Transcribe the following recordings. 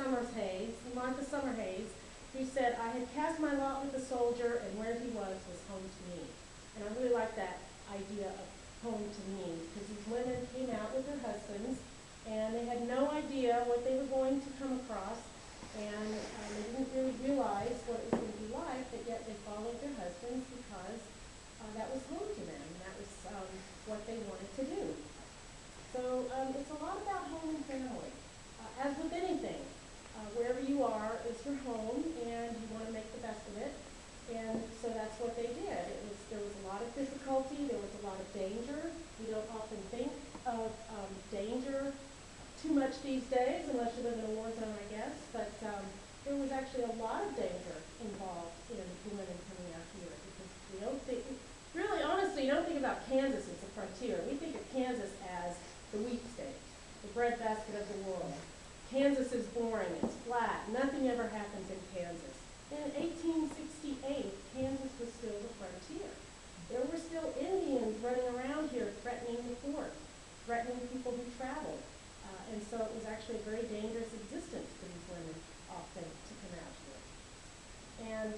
Summer Hayes, who said, "I had cast my lot with the soldier, and where he was home to me." And I really like that idea of home to me, because these women came out with their husbands, and they had no idea what they were going to come across, and they didn't really realize what it was going to be like, but yet they followed their husbands because that was home to them, and that was what they wanted to do. So it's a lot about home and family. As with anything, wherever you are is your home, and you want to make the best of it. And so that's what they did. There was a lot of difficulty. There was a lot of danger. We don't often think of danger too much these days, unless you live in a war zone, I guess. But there was actually a lot of danger involved in women coming out here, because we don't think, really, honestly, you don't think about Kansas as a frontier. We think of Kansas as the wheat state, the breadbasket of the world. Kansas is boring. It's flat. Nothing ever happens in Kansas. In 1868, Kansas was still the frontier. There were still Indians running around here threatening the fort, threatening people who traveled. And so it was actually a very dangerous existence for these women often to come out here. And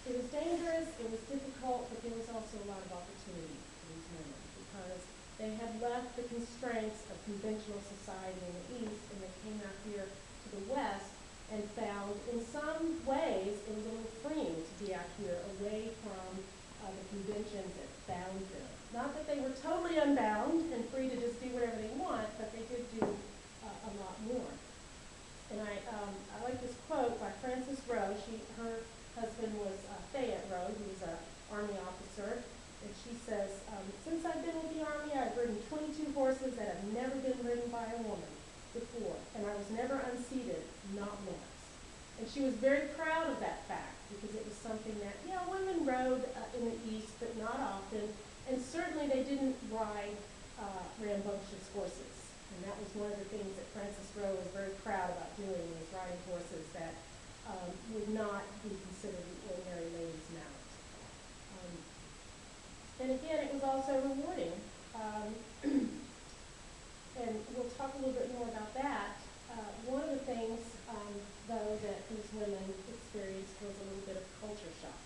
it was dangerous, it was difficult, but there was also a lot of opportunity for these women, because they had left the constraints of conventional society in the East, and they came out here to the West and found, in some ways, it was a little freeing to be out here away from the conventions that bound them. Not that they were totally unbound and free to just do whatever they want, but they did do a lot more. And I like this quote by Frances Rowe. Her husband was Fayette Rowe. He was an Army officer. And she says, "Since I've been with the Army, I've ridden 22 horses that have never been ridden by a woman before, and I was never unseated, not once." And she was very proud of that fact, because it was something that, women rode in the East, but not often, and certainly they didn't ride rambunctious horses. And that was one of the things that Frances Rowe was very proud about doing, was riding horses that would not be considered the ordinary lady's mount. And again, it was also rewarding. And we'll talk a little bit more about that. One of the things, though, that these women experienced was a little bit of culture shock.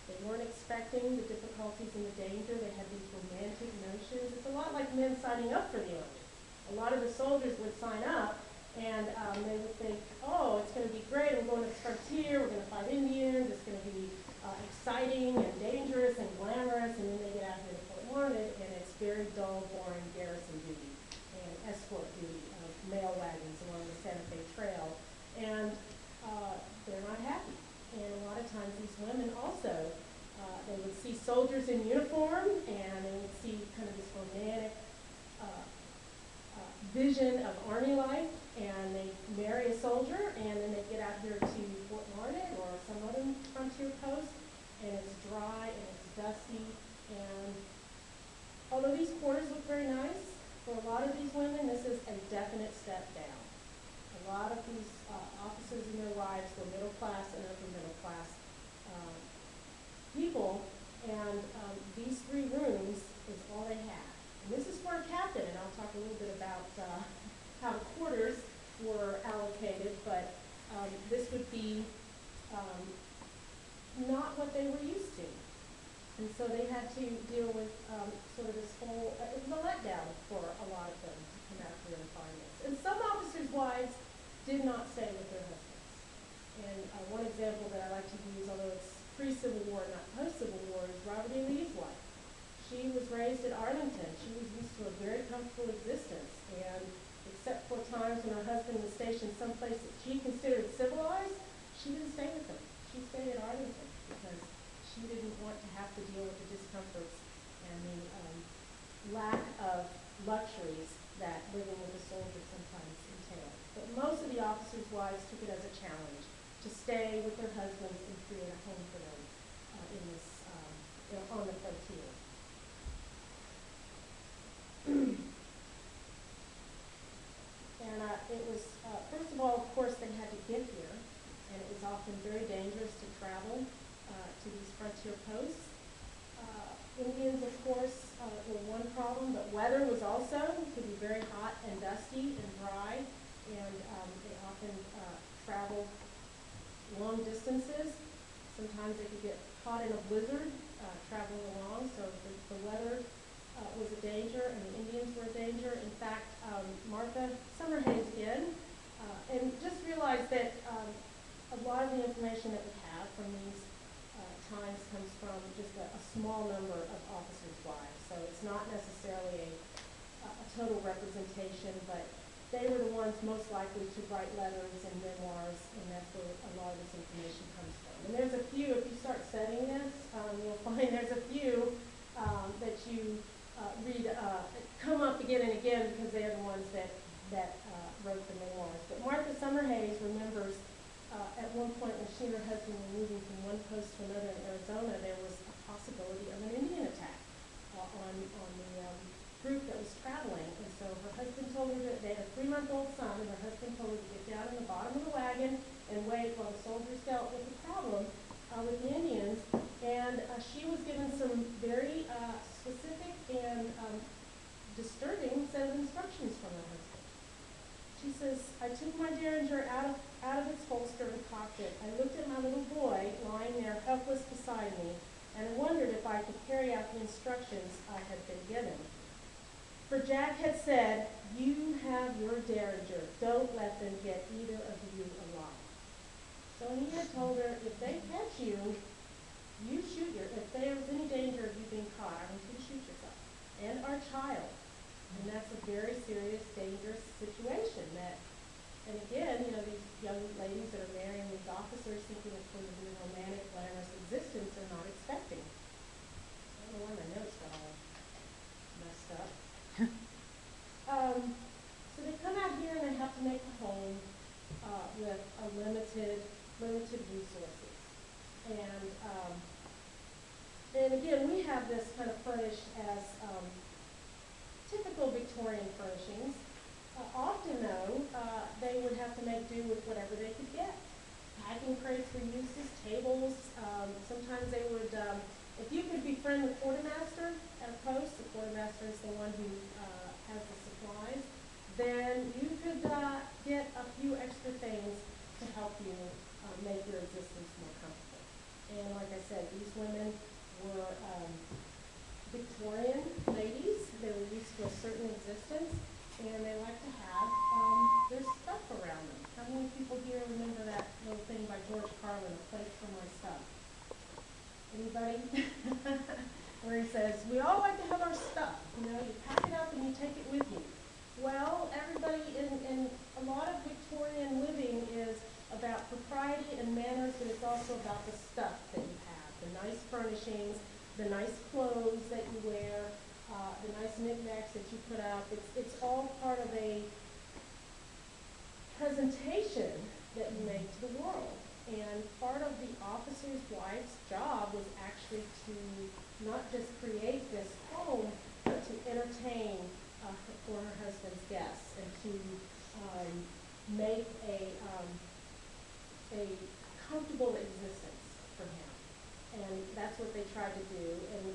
They weren't expecting the difficulties and the danger. They had these romantic notions. It's a lot like men signing up for the Army. A lot of the soldiers would sign up, and they would think, "Oh, it's going to be great. I'm going to the frontier. We're going to fight Indians. It's going to be exciting and dangerous and glamorous." And then they get out here to Fort Larned, and it's very dull, boring garrison duty and escort duty of mail wagons along the Santa Fe Trail. And they're not happy. And a lot of times these women also, they would see soldiers in uniform, and they would see kind of this romantic vision of Army life, and they marry a soldier, and then they get out here to Fort Larned or some other frontier post, and it's dry and it's dusty. And although these quarters look very nice, for a lot of these women, this is a definite step down. A lot of these officers and their wives were middle class and upper middle class people, and these 3 rooms is all they had. And this is for a captain, and I'll talk a little bit about how the quarters were allocated, but this would be not what they were used to. And so they had to deal with sort of this whole, it was a letdown for a lot of them to come out here and find this. And some officers' wives did not stay with their husbands. And one example that I like to use, although it's pre-Civil War, not post-Civil War, is Robert E. Lee's wife. She was raised at Arlington. She was used to a very comfortable existence, and except for times when her husband was stationed someplace that she considered civilized, she didn't stay with him. She stayed at Arlington because she didn't want to have to deal with the discomforts and the lack of luxuries that living with a soldier sometimes entailed. But most of the officers' wives took it as a challenge to stay with their husbands and create a home for them on the frontier. And it was, first of all, of course, they had to get here, and it was often very dangerous to travel to these frontier posts. Indians, of course, were one problem, but weather was also, it could be very hot and dusty and dry, and and they often travel long distances. Sometimes they could get caught in a blizzard traveling along, so the weather was a danger and the Indians were a danger. In fact, Martha Summerhays again, and just realized that a lot of the information that we have from these times comes from just a small number of officers' wives. So it's not necessarily a total representation, but they were the ones most likely to write letters and memoirs, and that's where a lot of this information comes from. And there's a few, if you start studying this, you'll find there's a few that you read come up again and again because they're the ones that wrote the memoirs. But Martha Summerhays remembers at one point when she and her husband were moving from one post to another in Arizona, there was a possibility of an Indian attack on the group that was traveling. And so her husband told her that they had a 3-month-old son, and her husband told her to get down in the bottom of the wagon and wait while the soldiers dealt with the problem with the Indians. And she was given some very specific and disturbing set of instructions from her husband. She says, I took my Derringer out of its holster and cocked it. I looked at my little boy lying there helpless beside me, and I wondered if I could carry out the instructions I had been given. For Jack had said, you have your Derringer. Don't let them get either of you alive. So he had told her, if they catch you, you shoot if there was any danger of you being caught, I want you to shoot yourself and our child. And that's a very serious, dangerous situation that, and again, you know, these young ladies that are marrying these officers thinking it's going to be a romantic, glamorous existence they're not expecting. I don't know why my notes got all messed up. So they come out here and they have to make a home with a limited resources. And again, we have this kind of furnished as typical Victorian furnishings. Often, though, they would have to make do with whatever they could get. Packing crates were used as tables. Sometimes they would, if you could befriend the quartermaster at a post, the quartermaster is the one who has the supplies, then you could get a few extra things to help you make your existence more comfortable. And like I said, these women were Victorian ladies. They were used to a certain existence, and they like to have their stuff around them. How many people here remember that little thing by George Carlin, A Place for My Stuff? Anybody? Where he says, we all like to have our stuff. You know, you pack it up and you take it with you. Well, everybody in a lot of Victorian living is about propriety and manners, but it's also about the stuff that you have, the nice furnishings, the nice clothes that you wear, the nice knickknacks that you put out. It's all part of a presentation that you make to the world. And part of the officer's wife's job was actually to not just create this home, but to entertain for her husband's guests and to make a comfortable existence for him. And that's what they tried to do. And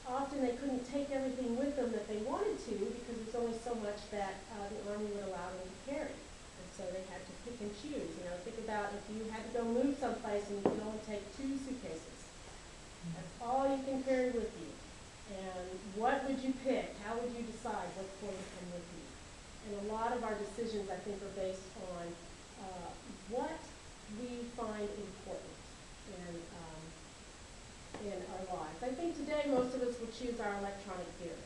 often they couldn't take everything with them that they wanted to because there's only so much that the Army would allow them to carry. And so they had to pick and choose. You know, think about if you had to go move someplace and you can only take 2 suitcases. That's all you can carry with you. And what would you pick? How would you decide what's going to come with you? And a lot of our decisions, I think, are based on what we find important in our lives. I think today most of us would choose our electronic gear,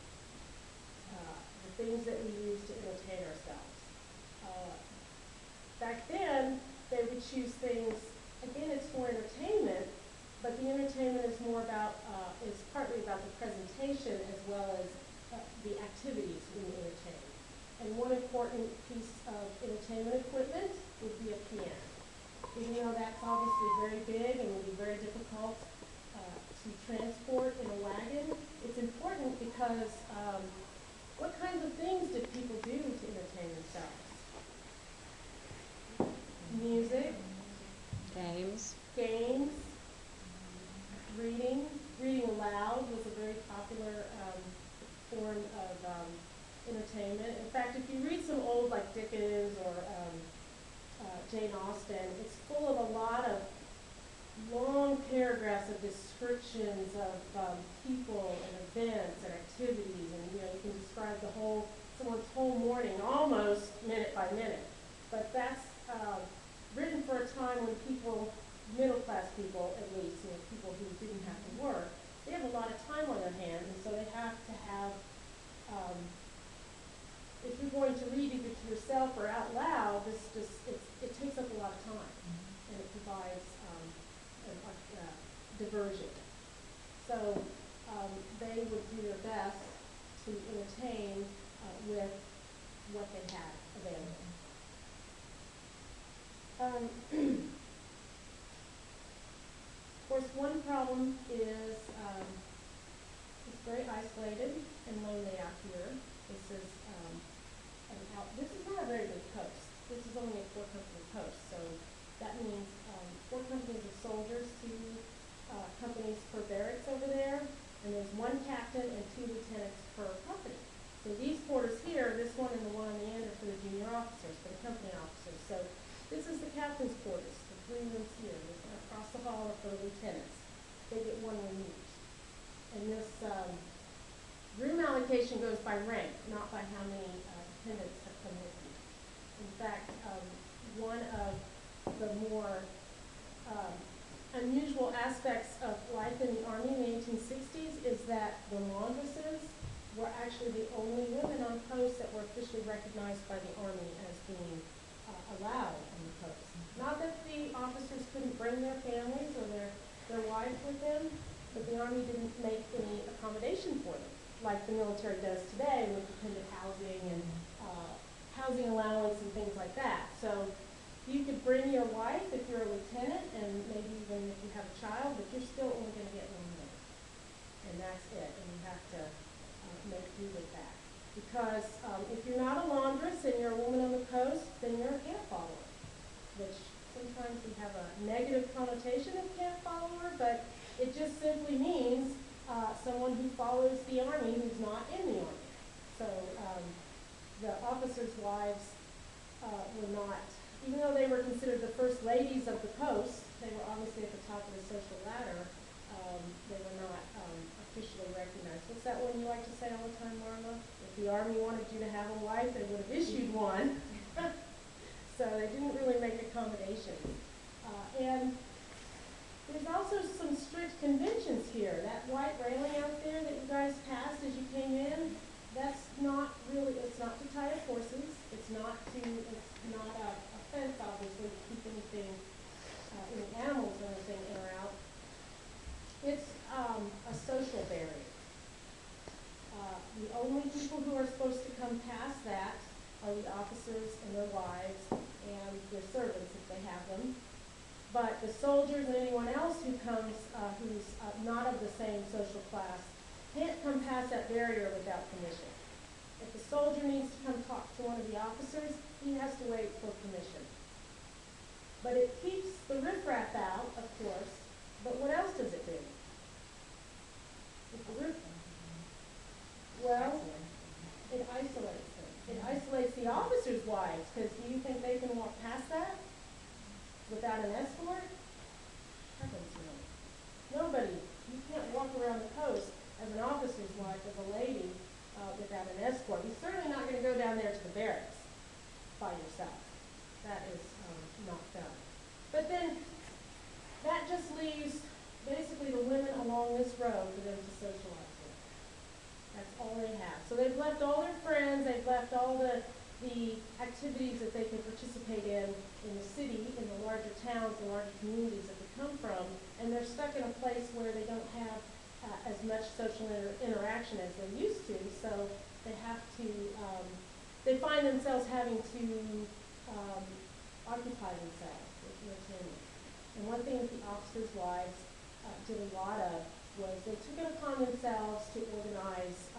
the things that we use to entertain ourselves. Back then, they would choose things, again, it's for entertainment, but the entertainment is more about, is partly about the presentation as well as the activities we entertain. And one important piece of entertainment equipment would be a piano. Even though that's obviously very big and would be very difficult to transport in a wagon, it's important because what kinds of things did people do to entertain themselves? Music. Games. Reading aloud was a very popular form of entertainment. In fact, if you read some old like Dickens or Jane Austen, it's full of a lot of long paragraphs of descriptions of people and events and activities, and you know you can describe someone's whole morning almost minute by minute. But that's written for a time when people, middle class people at least, you know, people who didn't have to work, they have a lot of time on their hands, and so they have to have. If you're going to read either to yourself or out loud, it takes up a lot of time, and it provides diversion. So they would do their best to entertain with what they had available. Of course, one problem is it's very isolated and lonely out here. This is not a very big post. This is only a 4-company post, so that means 4 companies of soldiers, 2 companies per barracks over there, and there's 1 captain and 2 lieutenants per company. So these quarters here, this one and the one on the end are for the junior officers, for the company officers. So this is the captain's quarters, the 3 rooms here. This one across the hall are for the lieutenants. They get 1 room each. And this room allocation goes by rank, not by how many dependents have come with you. In fact, one of the more unusual aspects of life in the Army in the 1860s is that the laundresses were actually the only women on post that were officially recognized by the Army as being allowed on the post. Not that the officers couldn't bring their families or their wives with them, but the Army didn't make any accommodation for them, like the military does today with dependent housing and housing allowance and things like that. So you could bring your wife if you're a lieutenant, and maybe even if you have a child, but you're still only going to get 1 room. And that's it, and you have to make do with that. Because if you're not a laundress and you're a woman on the coast, then you're a camp follower, which sometimes we have a negative connotation of camp follower, but it just simply means someone who follows the Army who's not in the Army. So the officers' wives were not, even though they were considered the first ladies of the post, they were obviously at the top of the social ladder, they were not officially recognized. What's that one you like to say all the time, Marla? If the Army wanted you to have a wife, they would have issued one. So they didn't really make accommodations. And there's also some strict conventions here. That white railing out there that you guys passed as you came in, that's not really, it's not to tie up horses. It's not a fence, obviously, to keep anything, any animals or anything in or out. It's a social barrier. The only people who are supposed to come past that are the officers and their wives and their servants if they have them. But the soldiers and anyone else who comes, who's not of the same social class, can't come past that barrier without permission. If the soldier needs to come talk to one of the officers, he has to wait for permission. But it keeps the riffraff out, of course, but what else does it do? Well, it isolates them. It isolates the officers' wives, because do you think they can walk past that without an escort? Heavens no. Nobody. You can't walk around the coast as an officer's wife, as a lady, without an escort. You're certainly not going to go down there to the barracks by yourself. That is not done. But then that just leaves basically the women along this road for them to socialize with. That's all they have. So they've left all their friends, they've left all the activities that they can participate in the city, in the larger towns, the larger communities that they come from, and they're stuck in a place where they don't have as much social interaction as they used to, so they have to, they find themselves having to occupy themselves with entertainment. And one thing that the officers' wives did a lot of was they took it upon themselves to organize